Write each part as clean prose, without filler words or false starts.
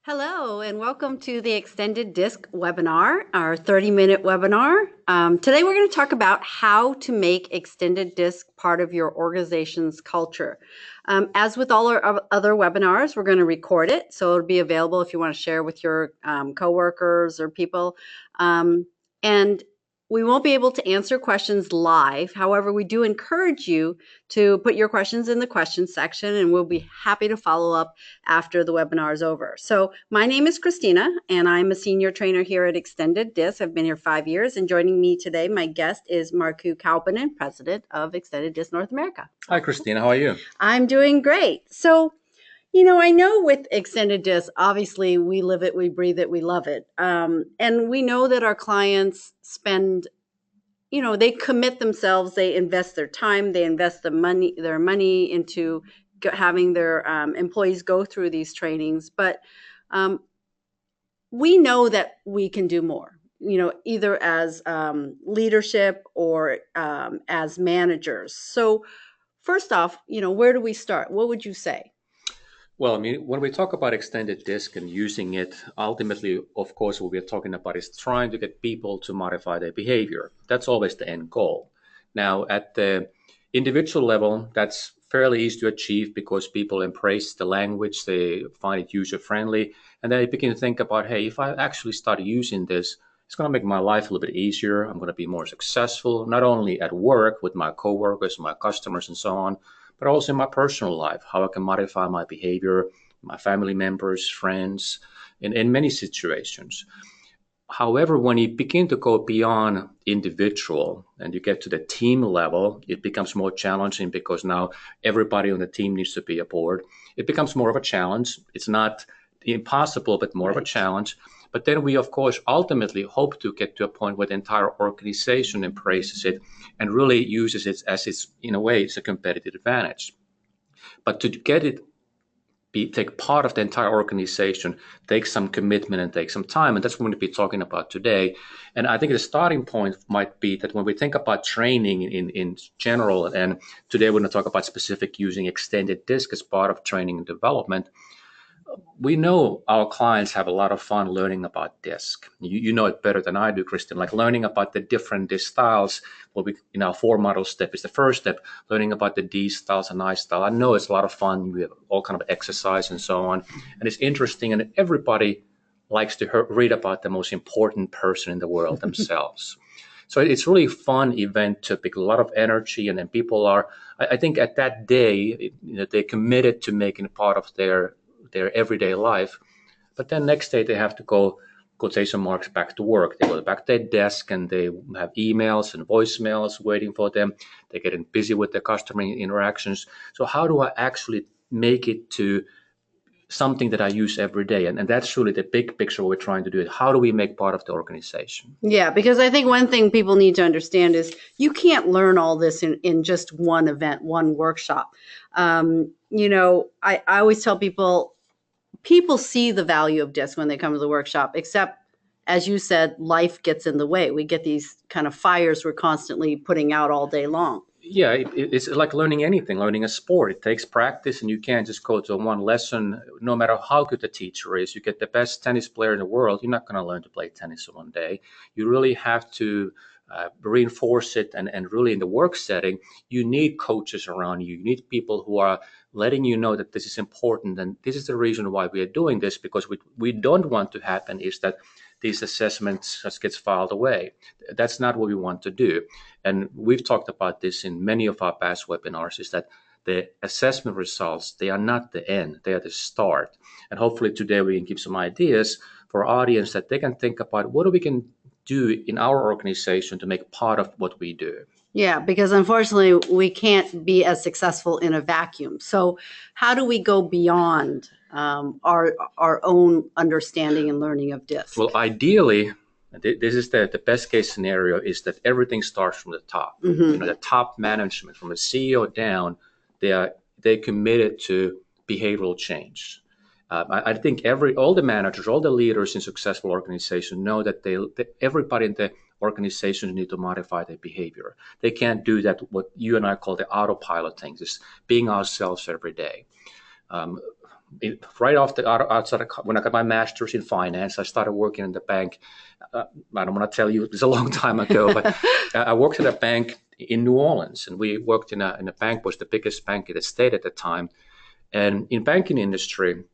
Hello, and welcome to the Extended Disc webinar, our 30-minute webinar. Today we're going to talk about how to make Extended Disc part of your organization's culture. As with all our other webinars, we're going to record it, so it'll be available if you want to share with your coworkers or people. And we won't be able to answer questions live. However, we do encourage you to put your questions in the questions section, and we'll be happy to follow up after the webinar is over. So my name is Christina, and I'm a senior trainer here at Extended Disc. I've been here 5 years, and joining me today, my guest is Markku Kauppanen, president of Extended Disc North America. Hi, Christina. How are you? I'm doing great. So, I know with Extended Disc, obviously we live it, we breathe it, we love it. And we know that our clients spend, they commit themselves, they invest their time, they invest their money into having their employees go through these trainings. But we know that we can do more, either as leadership or as managers. So first off, where do we start? What would you say? Well, when we talk about extended disc and using it, ultimately, of course, what we're talking about is trying to get people to modify their behavior. That's always the end goal. Now, at the individual level, that's fairly easy to achieve because people embrace the language, they find it user-friendly, and then they begin to think about, hey, if I actually start using this, it's going to make my life a little bit easier. I'm going to be more successful, not only at work with my coworkers, my customers, and so on, but also in my personal life, how I can modify my behavior, my family members, friends, in many situations. However, when you begin to go beyond individual and you get to the team level, it becomes more challenging because now everybody on the team needs to be aboard. It becomes more of a challenge. It's not impossible, but more of a challenge. But then we, of course, ultimately hope to get to a point where the entire organization embraces it and really uses it as it's, in a way, it's a competitive advantage. But to get it take part of the entire organization takes some commitment and takes some time, and that's what we're going to be talking about today. And I think the starting point might be that when we think about training in general, and today we're going to talk about specific using extended disc as part of training and development, we know our clients have a lot of fun learning about disc. You know it better than I do, Kristen, like learning about the different disc styles. What we in our 4 model step is the first step, learning about the D styles and I style. I know it's a lot of fun. We have all kind of exercise and so on. And it's interesting, and everybody likes to read about the most important person in the world themselves. So it's really a fun event to pick a lot of energy, and then people are, I think at that day, they're committed to making it part of their everyday life. But then next day they have to go quotation marks back to work. They go back to their desk and they have emails and voicemails waiting for them. They're getting busy with their customer interactions. So how do I actually make it to something that I use every day? And that's really the big picture we're trying to do. How do we make part of the organization? Yeah, because I think one thing people need to understand is you can't learn all this in just one event, one workshop. I always tell people see the value of disc when they come to the workshop, except, as you said, life gets in the way. We get these kind of fires we're constantly putting out all day long. Yeah, it's like learning anything, learning a sport. It takes practice, and you can't just go to one lesson. No matter how good the teacher is, you get the best tennis player in the world, you're not going to learn to play tennis in one day. You really have to reinforce it, and really in the work setting, you need coaches around you. You need people who are letting you know that this is important, and this is the reason why we are doing this, because we don't want to happen is that these assessments just gets filed away. That's not what we want to do. And we've talked about this in many of our past webinars, is that the assessment results, they are not the end, they are the start. And hopefully today we can give some ideas for our audience that they can think about what we can do in our organization to make part of what we do. Yeah, because unfortunately we can't be as successful in a vacuum. So how do we go beyond our own understanding and learning of disc? Well, ideally, this is the best case scenario, is that everything starts from the top. Mm-hmm. The top management, from the CEO down, they're committed to behavioral change. I think all the managers, all the leaders in successful organizations know that everybody in the organization need to modify their behavior. They can't do that, what you and I call the autopilot things, is being ourselves every day. Right outside when I got my master's in finance, I started working in the bank. I don't want to tell you, it's a long time ago, but I worked at a bank in New Orleans, and we worked in a bank, was the biggest bank in the state at the time. And in banking industry,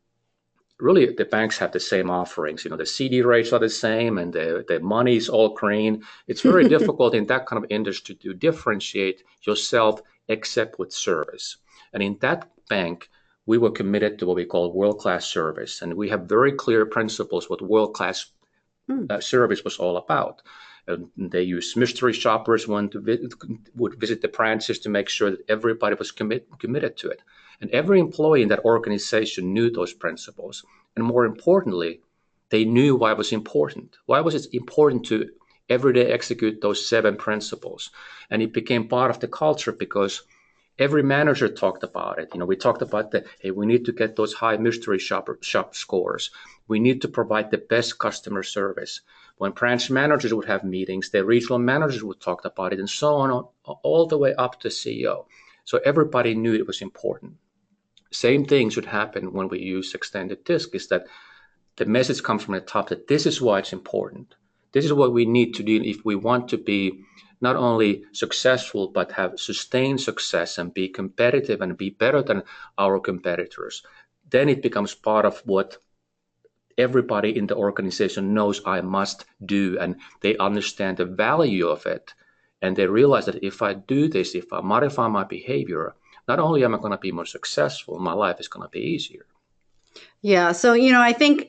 really the banks have the same offerings. The CD rates are the same, and the money is all green. It's very difficult in that kind of industry to differentiate yourself except with service. And in that bank, we were committed to what we call world-class service, and we have very clear principles what world-class service was all about. They used mystery shoppers would visit the branches to make sure that everybody was committed to it. And every employee in that organization knew those principles. And more importantly, they knew why it was important. Why was it important to every day execute those 7 principles? And it became part of the culture because every manager talked about it. We talked about hey, we need to get those high mystery shop scores. We need to provide the best customer service. When branch managers would have meetings, the regional managers would talk about it, and so on, all the way up to CEO. So everybody knew it was important. Same thing should happen when we use extended disk, is that the message comes from the top that this is why it's important. This is what we need to do if we want to be not only successful, but have sustained success and be competitive and be better than our competitors. Then it becomes part of what everybody in the organization knows I must do, and they understand the value of it. And they realize that if I do this, if I modify my behavior, not only am I going to be more successful, my life is going to be easier. Yeah. So, I think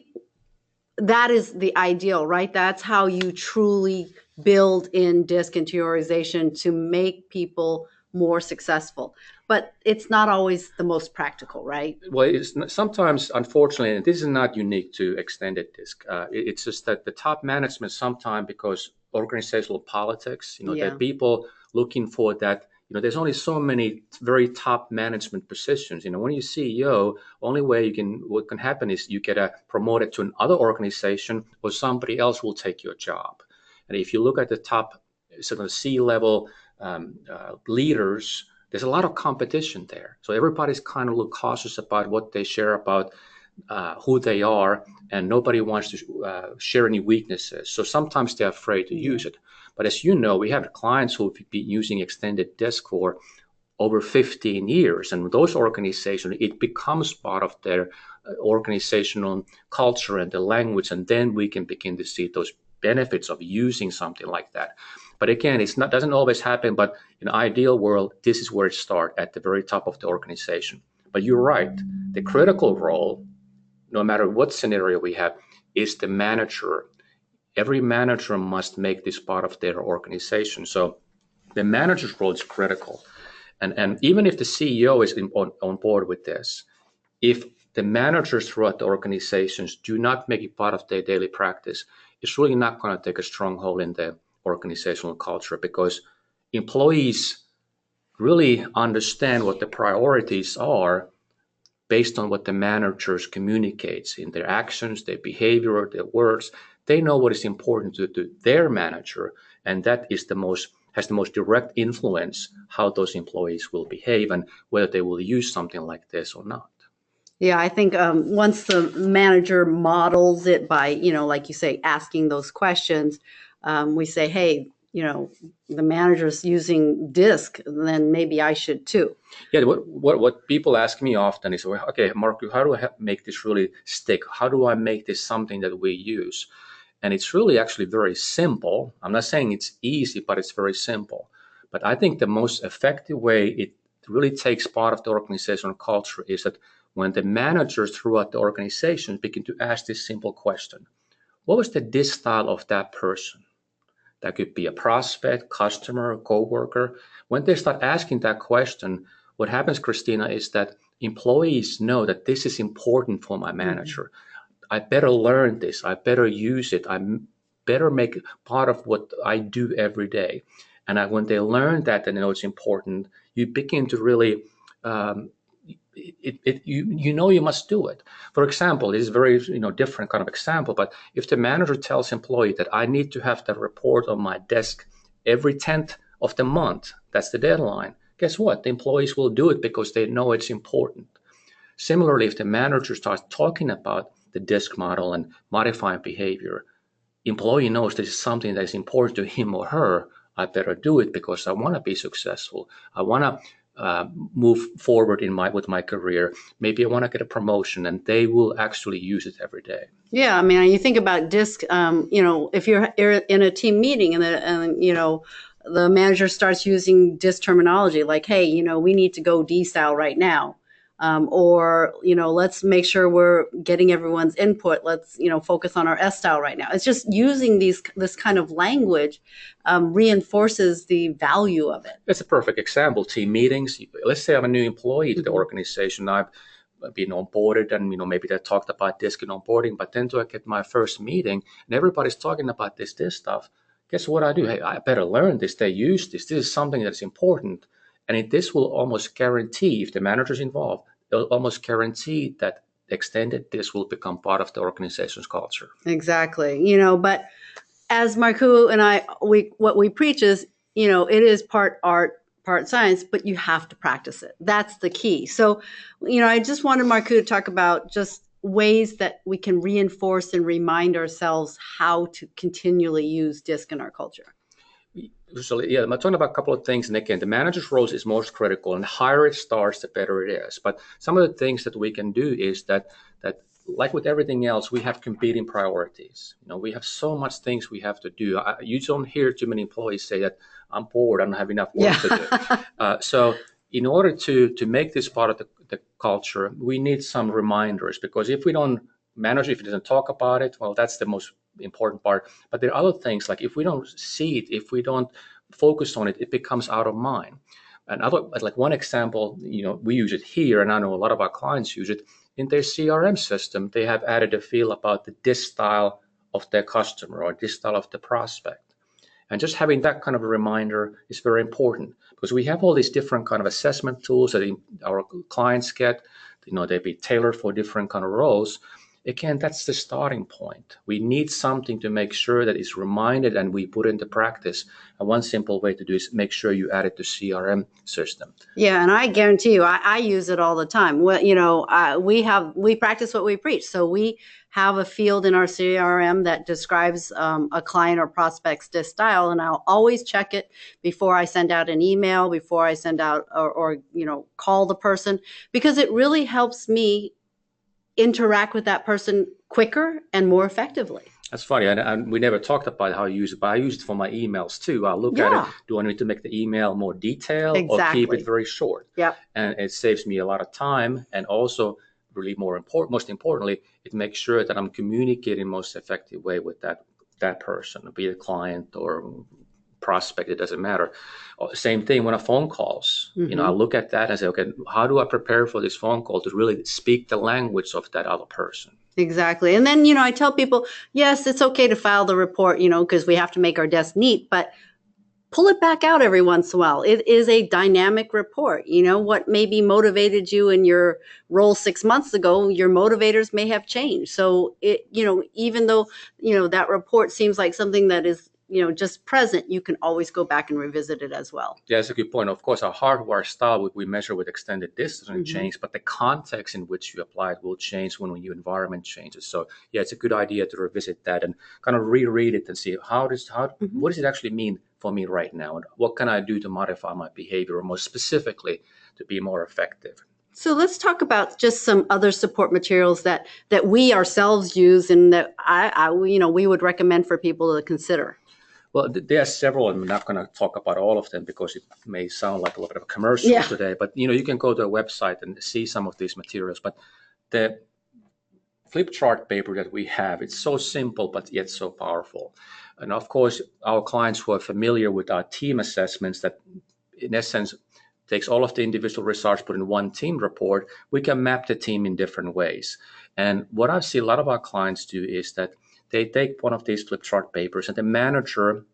that is the ideal, right? That's how you truly build in DISC into your organization to make people more successful. But it's not always the most practical, right? Well, it's sometimes, unfortunately, and this is not unique to extended disk. It's just that the top management sometimes, because organizational politics, the people looking for that, there's only so many very top management positions. When you're CEO, only way what can happen is you get promoted to another organization, or somebody else will take your job. And if you look at the top sort of C-level leaders, there's a lot of competition there. So everybody's kind of cautious about what they share about who they are, and nobody wants to share any weaknesses. So sometimes they're afraid to use it. But as you know, we have clients who've been using extended disk for over 15 years. And those organizations, it becomes part of their organizational culture and the language. And then we can begin to see those benefits of using something like that. But again, doesn't always happen. But in an ideal world, this is where it starts, at the very top of the organization. But you're right. The critical role, no matter what scenario we have, is the manager. Every manager must make this part of their organization. So the manager's role is critical. And even if the CEO is on board with this, if the managers throughout the organizations do not make it part of their daily practice, it's really not going to take a stronghold in the organizational culture, because employees really understand what the priorities are based on what the managers communicates in their actions, their behavior, their words. They know what is important to their manager, and that is has the most direct influence how those employees will behave and whether they will use something like this or not. Yeah, I think once the manager models it by, like you say, asking those questions, we say, hey, the manager's using DISC, then maybe I should too. Yeah, what people ask me often is, well, okay, Mark, how do I make this really stick? How do I make this something that we use? And it's really actually very simple. I'm not saying it's easy, but it's very simple. But I think the most effective way it really takes part of the organizational culture is that when the managers throughout the organization begin to ask this simple question: what was the DISC style of that person? That could be a prospect, customer, coworker. When they start asking that question, what happens, Christina, is that employees know that this is important for my manager. Mm-hmm. I better learn this. I better use it. I better make it part of what I do every day. And when they learn that and they know it's important, you begin to really, you must do it. For example, this is very different kind of example, but if the manager tells employee that I need to have the report on my desk every 10th of the month, that's the deadline, guess what? The employees will do it because they know it's important. Similarly, if the manager starts talking about the DISC model and modifying behavior, employee knows this is something that is important to him or her. I better do it because I want to be successful. I want to move forward with my career. Maybe I want to get a promotion, and they will actually use it every day. Yeah, I mean, you think about DISC. If you're in a team meeting the manager starts using DISC terminology like, "Hey, we need to go D style right now," or let's make sure we're getting everyone's input. Let's focus on our S style right now. It's just using this kind of language reinforces the value of it. It's a perfect example. Team meetings. Let's say I'm a new employee to the organization. I've been onboarded, and maybe they talked about DISC and onboarding. But then I get my first meeting, and everybody's talking about this stuff. Guess what I do? Hey, I better learn this. They use this. This is something that's important, and this will almost guarantee, if the manager's involved, it'll almost guarantee that extended DISC will become part of the organization's culture. Exactly. But as Markku and I, what we preach is, it is part art, part science, but you have to practice it. That's the key. So, I just wanted Markku to talk about just ways that we can reinforce and remind ourselves how to continually use DISC in our culture. So, yeah, I'm talking about a couple of things. And again, the manager's role is most critical, and the higher it starts, the better it is. But some of the things that we can do is that like with everything else, we have competing priorities. We have so much things we have to do. You don't hear too many employees say that I'm bored, I don't have enough work to do. So in order to make this part of the culture, we need some reminders, because if we don't manage, if it doesn't talk about it, well, that's the most important part. But there are other things, like if we don't see it, if we don't focus on it, it becomes out of mind. Like one example, we use it here, and I know a lot of our clients use it. In their CRM system, they have added a field about the DISC style of their customer or DISC style of the prospect. And just having that kind of a reminder is very important, because we have all these different kind of assessment tools that our clients get. They be tailored for different kind of roles. Again, that's the starting point. We need something to make sure that it's reminded and we put into practice. And one simple way to do is make sure you add it to CRM system. Yeah, and I guarantee you, I use it all the time. Well, we practice what we preach. So we have a field in our CRM that describes a client or prospect's DISC style, and I'll always check it before I send out an email, before I send out or call the person, because it really helps me interact with that person quicker and more effectively. That's funny. And we never talked about how I use it, but I use it for my emails too. I'll look at it. Do I need to make the email more detailed or keep it very short? Yeah. And it saves me a lot of time. And also, really most importantly, it makes sure that I'm communicating most effective way with that person, be it a client or prospect, it doesn't matter. Same thing when a phone calls. I look at that and say, okay, how do I prepare for this phone call to really speak the language of that other person? Exactly. And then, I tell people, yes, it's okay to file the report, because we have to make our desk neat, but pull it back out every once in a while. It is a dynamic report. What maybe motivated you in your role 6 months ago, your motivators may have changed. So even though, that report seems like something that is, just present, you can always go back and revisit it as well. Yeah, that's a good point. Of course, our hardware style, we measure with extended DISC doesn't change, but the context in which you apply it will change when your environment changes. So yeah, it's a good idea to revisit that and kind of reread it and see what does it actually mean for me right now, and what can I do to modify my behavior, or more specifically, to be more effective. So let's talk about just some other support materials that we ourselves use and that we would recommend for people to consider. Well, there are several, and I'm not going to talk about all of them because it may sound like a little bit of a commercial today. But you can go to a website and see some of these materials. But the flip chart paper that we have, it's so simple but yet so powerful. And of course, our clients who are familiar with our team assessments, that in essence takes all of the individual results put in one team report, we can map the team in different ways. And what I see a lot of our clients do is that they take one of these flip chart papers and the manager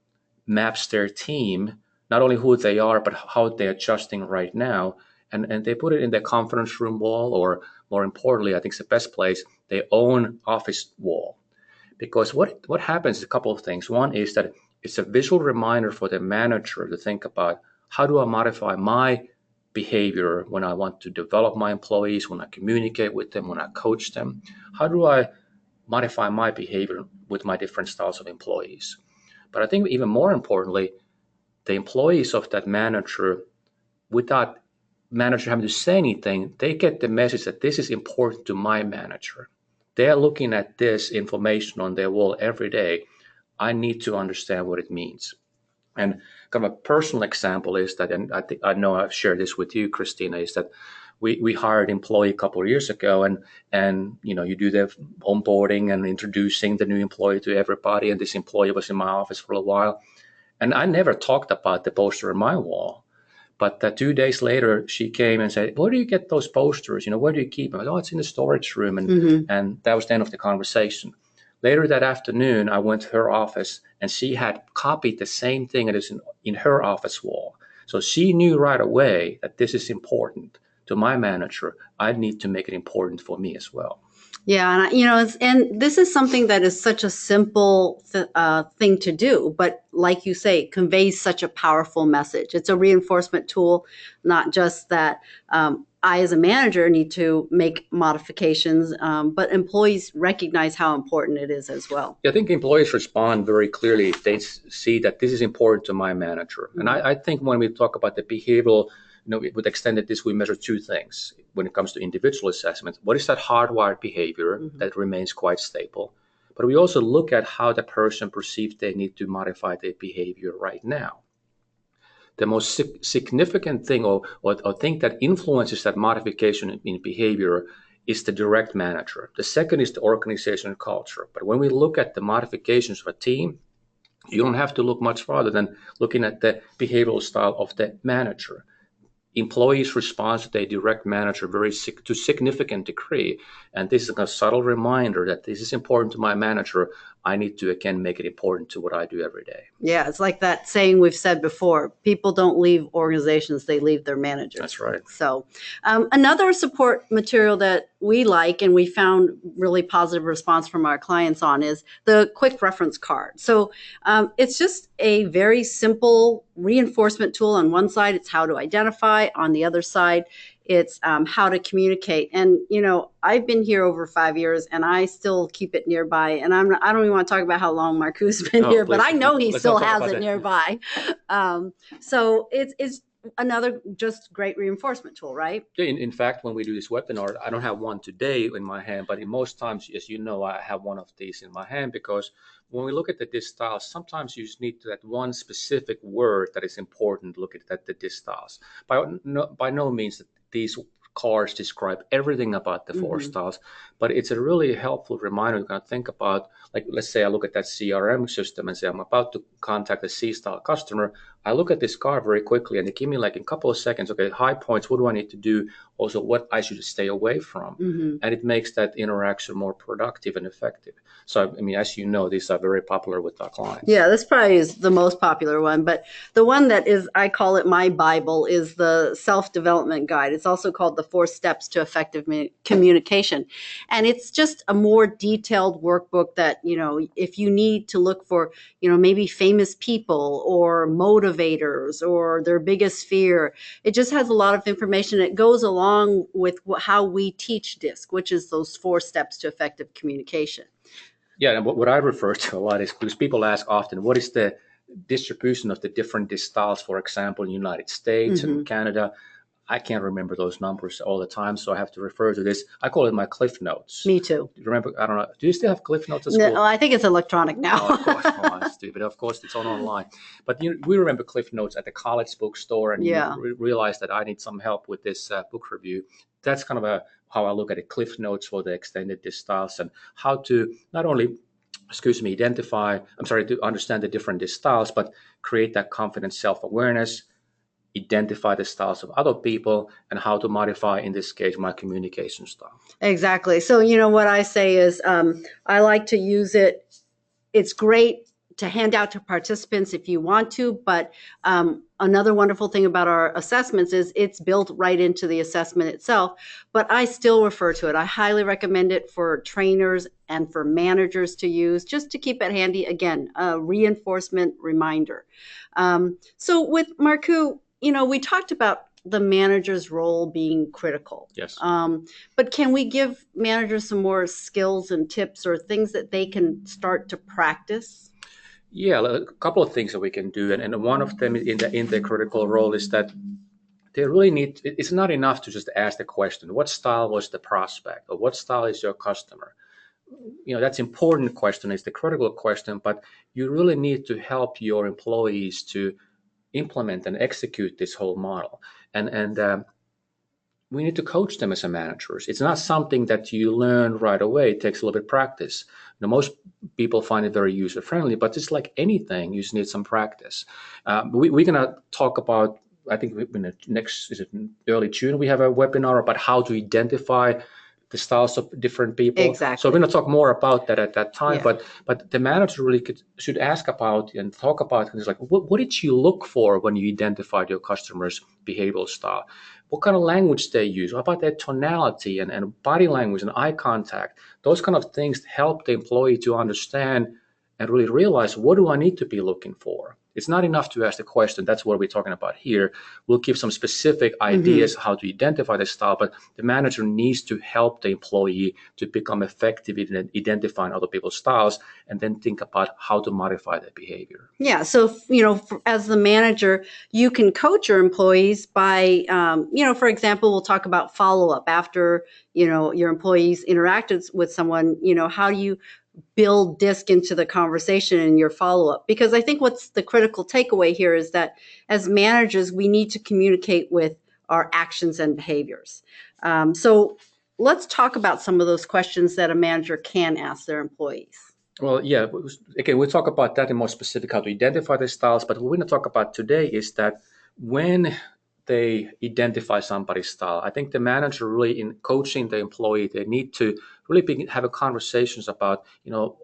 maps their team, not only who they are, but how they're adjusting right now. And they put it in their conference room wall, or more importantly, I think it's the best place, their own office wall. Because what happens is a couple of things. One is that it's a visual reminder for the manager to think about, how do I modify my behavior when I want to develop my employees, when I communicate with them, when I coach them? How do I modify my behavior with my different styles of employees? But I think even more importantly, the employees of that manager, without manager having to say anything, they get the message that this is important to my manager. They are looking at this information on their wall every day. I need to understand what it means. And kind of a personal example is that, and I know I've shared this with you, Christina, is that we hired an employee a couple of years ago, and you do the onboarding and introducing the new employee to everybody. And this employee was in my office for a while, and I never talked about the poster on my wall. But 2 days later, she came and said, "Where do you get those posters? Where do you keep them?" I said, "Oh, it's in the storage room," and that was the end of the conversation. Later that afternoon, I went to her office, and she had copied the same thing that is in her office wall. So she knew right away that this is important to my manager. I need to make it important for me as well. Yeah, and and this is something that is such a simple thing to do, but like you say, it conveys such a powerful message. It's a reinforcement tool, not just that I, as a manager, need to make modifications, but employees recognize how important it is as well. Yeah, I think employees respond very clearly if they see that this is important to my manager. And I think when we talk about the behavioral, with extended DISC, we measure two things when it comes to individual assessment. What is that hardwired behavior that remains quite stable? But we also look at how the person perceives they need to modify their behavior right now. The most significant thing or thing that influences that modification in behavior is the direct manager. The second is the organizational culture. But when we look at the modifications of a team, you don't have to look much farther than looking at the behavioral style of the manager. Employees respond to their direct manager to significant degree, and this is a subtle reminder that this is important to my manager. I need to, again, make it important to what I do every day. Yeah, it's like that saying we've said before, people don't leave organizations, they leave their managers. That's right. So another support material that we like and we found really positive response from our clients on is the quick reference card. So it's just a very simple reinforcement tool. On one side, it's how to identify. On the other side, it's how to communicate. And, I've been here over 5 years and I still keep it nearby. And I don't even want to talk about how long Marco's been here, but I know he still has it nearby. So it's another just great reinforcement tool, right? In fact, when we do this webinar, I don't have one today in my hand, but in most times, as you know, I have one of these in my hand because when we look at the DISC styles, sometimes you just need that one specific word that is important. Look at the DISC styles. By no means that these cards describe everything about the four styles, but it's a really helpful reminder to kind of think about, like, let's say I look at that CRM system and say I'm about to contact a C-style customer. I look at this card very quickly and they give me like in a couple of seconds, okay, high points, what do I need to do? Also, what I should stay away from. And it makes that interaction more productive and effective. So, as you know, these are very popular with our clients. Yeah, this probably is the most popular one, but the one that is, I call it my Bible, is the self-development guide. It's also called the 4 Steps to Effective Communication. And it's just a more detailed workbook that, if you need to look for, maybe famous people or motivators or their biggest fear, it just has a lot of information. It goes along with how we teach DISC, which is those 4 steps to effective communication. Yeah, and what I refer to a lot is because people ask often, what is the distribution of the different DISC styles, for example, in the United States and Canada? I can't remember those numbers all the time, so I have to refer to this. I call it my Cliff Notes. Me too. Do you remember? I don't know. Do you still have Cliff Notes at school? No, I think it's electronic now. Oh, of course, I'm stupid. Of course, it's online. But we remember Cliff Notes at the college bookstore, and you realize that I need some help with this book review. That's kind of how I look at it, Cliff Notes for the extended DISC styles and how to not only to understand the different DISC styles, but create that confident self-awareness, identify the styles of other people, and how to modify, in this case, my communication style. Exactly. So, what I say is I like to use it. It's great to hand out to participants if you want to, but another wonderful thing about our assessments is it's built right into the assessment itself, but I still refer to it. I highly recommend it for trainers and for managers to use, just to keep it handy. Again, a reinforcement reminder. So with Marco, we talked about the manager's role being critical. Yes. But can we give managers some more skills and tips or things that they can start to practice? Yeah, a couple of things that we can do, and one of them in the critical role is that they really need. It's not enough to just ask the question, "What style was the prospect?" or "What style is your customer?" That's important question. It's the critical question, but you really need to help your employees to implement and execute this whole model, and we need to coach them as a managers. It's not something that you learn right away. It takes a little bit of practice. Most people find it very user friendly, but it's like anything, you just need some practice. We're gonna talk about. I think in the next, is it early June, we have a webinar about how to identify the styles of different people. Exactly. So we're going to talk more about that at that time. Yeah. But the manager really should ask about and talk about things like, what did you look for when you identified your customer's behavioral style? What kind of language they use? What about their tonality and body language and eye contact? Those kind of things help the employee to understand and really realize, what do I need to be looking for? It's not enough to ask the question. That's what we're talking about here. We'll give some specific ideas how to identify the style, but the manager needs to help the employee to become effective in identifying other people's styles, and then think about how to modify their behavior. Yeah. So, as the manager, you can coach your employees by, for example, we'll talk about follow-up after, your employees interacted with someone. How do you build DISC into the conversation in your follow-up? Because I think what's the critical takeaway here is that as managers, we need to communicate with our actions and behaviors. So let's talk about some of those questions that a manager can ask their employees. Well, yeah, again, we'll talk about that in more specific, how to identify the styles. But what we're going to talk about today is that when they identify somebody's style, I think the manager really, in coaching the employee, they need to really have a conversations about,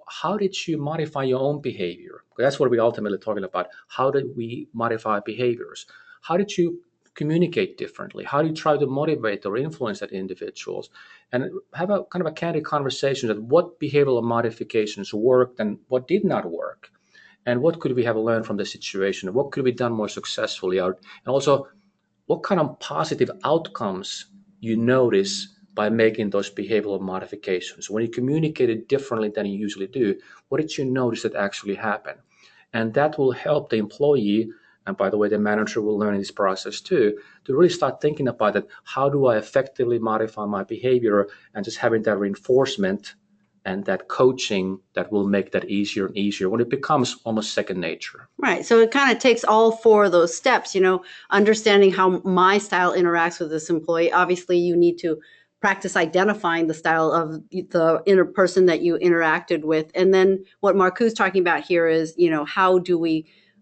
how did you modify your own behavior? That's what we're ultimately talking about. How did we modify behaviors? How did you communicate differently? How do you try to motivate or influence that individuals? And have a kind of a candid conversation that what behavioral modifications worked and what did not work, and what could we have learned from the situation, what could be done more successfully, and also what kind of positive outcomes you notice by making those behavioral modifications. When you communicate it differently than you usually do, what did you notice that actually happened? And that will help the employee, and by the way, the manager will learn in this process too, to really start thinking about it. How do I effectively modify my behavior? And just having that reinforcement and that coaching that will make that easier and easier when it becomes almost second nature. Right. So it kind of takes all four of those steps, understanding how my style interacts with this employee. Obviously, you need to practice identifying the style of the inner person that you interacted with. And then what Markku's talking about here is,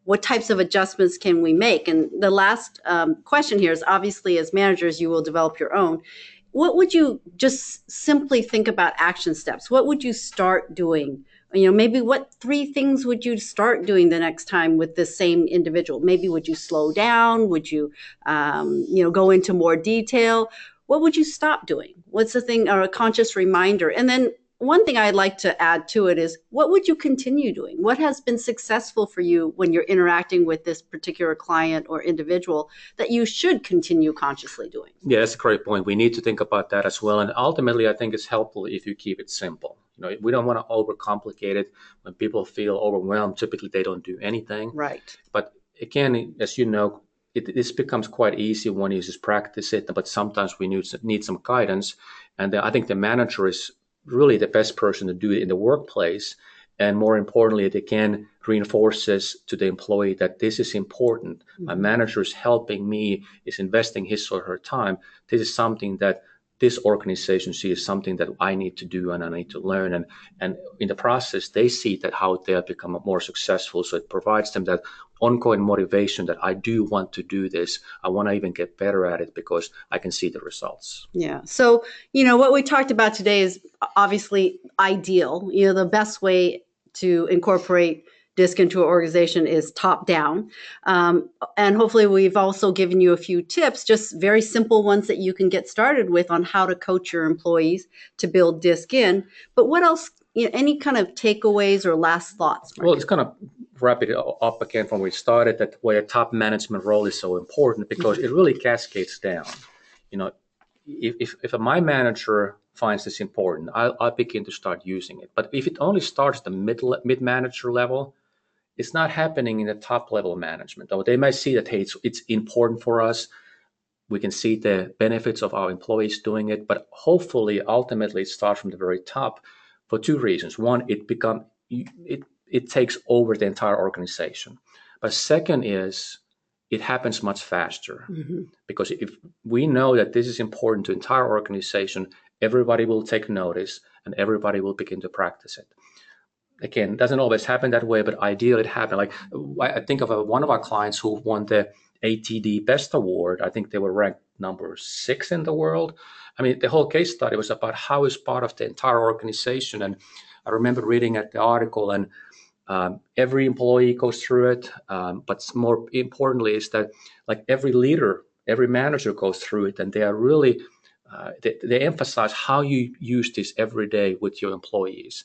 what types of adjustments can we make? And the last question here is, obviously, as managers, you will develop your own. What would you just simply think about action steps? What would you start doing? Maybe what 3 things would you start doing the next time with the same individual? Maybe would you slow down? Would you, go into more detail? What would you stop doing? What's the thing, or a conscious reminder? And then one thing I'd like to add to it is, what would you continue doing? What has been successful for you when you're interacting with this particular client or individual that you should continue consciously doing? Yeah, that's a great point. We need to think about that as well. And ultimately, I think it's helpful if you keep it simple. We don't want to overcomplicate it. When people feel overwhelmed, typically they don't do anything. Right. But again, as you know, this becomes quite easy when you just practice it, but sometimes we need some guidance. And I think the manager is really the best person to do it in the workplace. And more importantly, they can reinforce this to the employee that this is important. Mm-hmm. My manager is helping me, is investing his or her time. This is something that this organization sees, something that I need to do and I need to learn. And in the process, they see that how they have become more successful. So it provides them that ongoing motivation that I do want to do this. I want to even get better at it because I can see the results. Yeah. So, what we talked about today is obviously ideal. The best way to incorporate DISC into an organization is top down. And hopefully we've also given you a few tips, just very simple ones that you can get started with on how to coach your employees to build DISC in. But what else, any kind of takeaways or last thoughts, Markku? Well, it's kind of wrap it up again from where we started, that where a top management role is so important because it really cascades down. You know, if my manager finds this important, I'll begin to start using it. But if it only starts at the mid manager level, it's not happening in the top level management. Though they might see that, hey, it's important for us. We can see the benefits of our employees doing it, but hopefully, ultimately, it starts from the very top for two reasons. One, it takes over the entire organization. But second is it happens much faster because if we know that this is important to the entire organization, everybody will take notice and everybody will begin to practice it. Again, it doesn't always happen that way, but ideally it happened. Like I think of one of our clients who won the ATD Best Award. I think they were ranked number 6 in the world. I mean, the whole case study was about how it's part of the entire organization. And I remember reading at the article, and every employee goes through it. But more importantly is that like every leader, every manager goes through it, and they are really, they emphasize how you use this every day with your employees.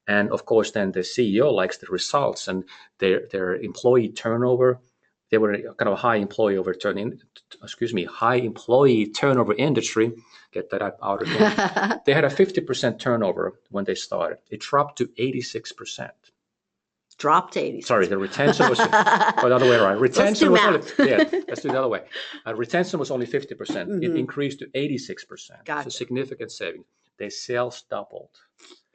And of course, then the CEO likes the results and their employee turnover. They were kind of a high employee turnover industry. Get that out again. They had a 50% turnover when they started. It dropped to 86%. Dropped to 86%. Sorry, the retention was the other way around. Retention was only, let's do it the other way. Retention was only 50%. It increased to 86%. Gotcha. It's a significant saving. Their sales doubled.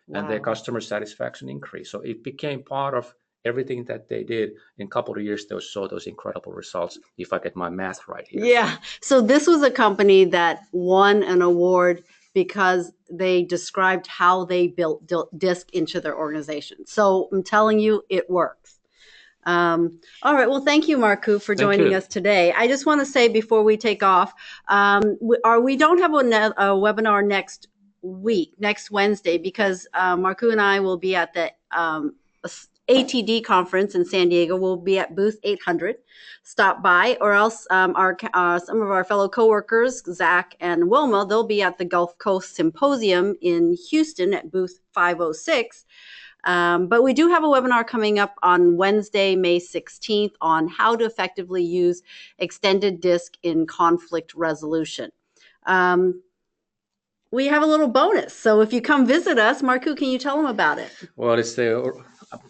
Wow. And their customer satisfaction increased. So it became part of everything that they did. In a couple of years, they saw those incredible results, if I get my math right here. Yeah. So this was a company that won an award because they described how they built DISC into their organization. So I'm telling you, it works. All right. Well, thank you, Markku, for joining us today. I just want to say before we take off, we don't have a webinar next Wednesday, because Markku and I will be at the ATD conference in San Diego. We'll be at booth 800. Stop by, or else some of our fellow coworkers, Zach and Wilma, they'll be at the Gulf Coast Symposium in Houston at booth 506. But we do have a webinar coming up on Wednesday, May 16th, on how to effectively use extended DISC in conflict resolution. We have a little bonus. So if you come visit us, Markku, can you tell them about it? Well,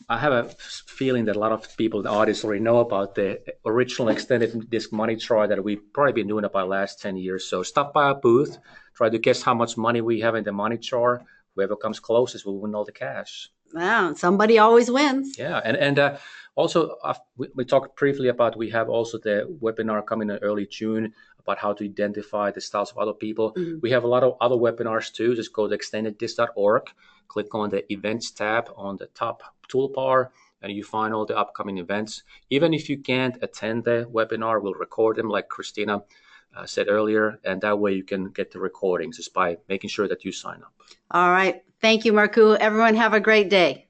I have a feeling that a lot of people in the audience already know about the original extended DISC money chart that we've probably been doing about the last 10 years. So stop by our booth, try to guess how much money we have in the money chart. Whoever comes closest will win all the cash. Wow, somebody always wins. Yeah, and also we talked briefly about, we have also the webinar coming in early June about how to identify the styles of other people. Mm-hmm. We have a lot of other webinars too. Just go to extendeddisc.org, click on the events tab on the top toolbar, and you find all the upcoming events. Even if you can't attend the webinar, we'll record them like Christina said earlier, and that way you can get the recordings just by making sure that you sign up. All right. Thank you, Markku. Everyone have a great day.